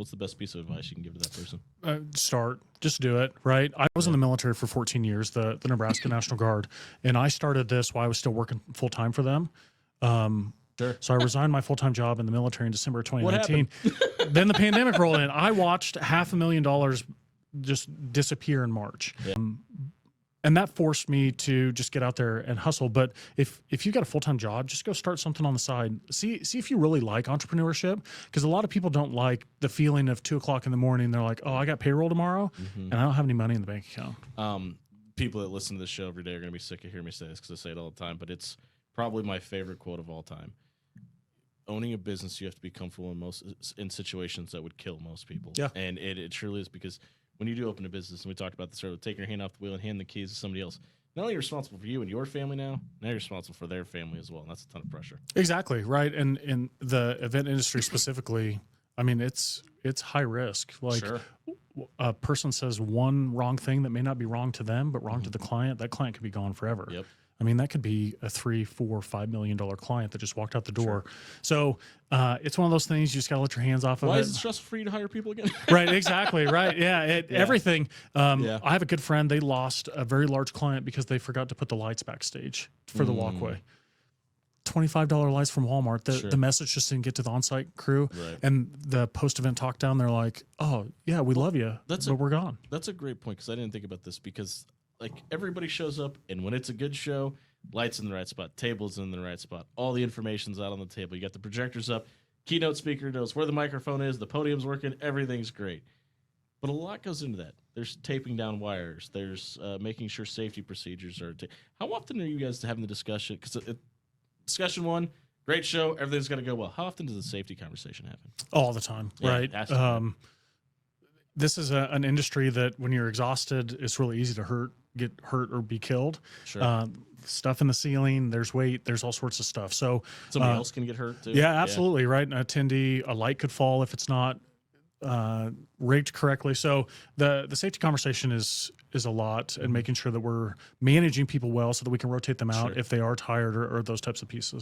What's the best piece of advice you can give to that person? Just do it. Right. I was in the military for 14 years, the Nebraska National Guard, and I started this while I was still working full time for them. Sure. So I resigned my full-time job in the military in December of 2019. What Then the pandemic rolled in. I watched $500,000 just disappear in March. Yeah. And that forced me to just get out there and hustle. But if you got a full-time job, just go start something on the side. See if you really like entrepreneurship, because a lot of people don't like the feeling of 2 o'clock in the morning. They're like, oh, I got payroll tomorrow and I don't have any money in the bank account. People that listen to this show every day are going to be sick of hearing me say this because I say it all the time, but it's probably my favorite quote of all time. Owning a business, you have to be comfortable in situations that would kill most people. Yeah. And it truly is, because when you do open a business, and we talked about this earlier, taking your hand off the wheel and handing the keys to somebody else, not only are you responsible for you and your family now you're responsible for their family as well. And that's a ton of pressure. Exactly. Right. And in the event industry specifically, I mean, it's high risk. Like Sure. A person says one wrong thing that may not be wrong to them, but wrong to the client. That client could be gone forever. Yep. I mean, that could be a $3, $4, $5 million client that just walked out the door. Sure. So it's one of those things you just got to let your hands off of it. Why is it stressful for you to hire people again? Right, exactly, right. Yeah, everything. Yeah. I have a good friend. They lost a very large client because they forgot to put the lights backstage for the walkway. $25 lights from Walmart. The message just didn't get to the on-site crew. Right. And the post-event talk down, they're like, oh, yeah, we love you, but we're gone. That's a great point, because I didn't think about this, because like everybody shows up, and when it's a good show, lights in the right spot, tables in the right spot, all the information's out on the table. You got the projectors up, keynote speaker knows where the microphone is, the podium's working, everything's great. But a lot goes into that. There's taping down wires. There's making sure safety procedures are. How often are you guys having the discussion? Because discussion one, great show, everything's going to go well. How often does the safety conversation happen? All the time, right? This is an industry that when you're exhausted, it's really easy to get hurt or be killed. Sure. Stuff in the ceiling, there's weight, there's all sorts of stuff. So somebody else can get hurt too. Yeah, absolutely. Right. An attendee, a light could fall if it's not rigged correctly. So the safety conversation is a lot, and making sure that we're managing people well so that we can rotate them out if they are tired or those types of pieces.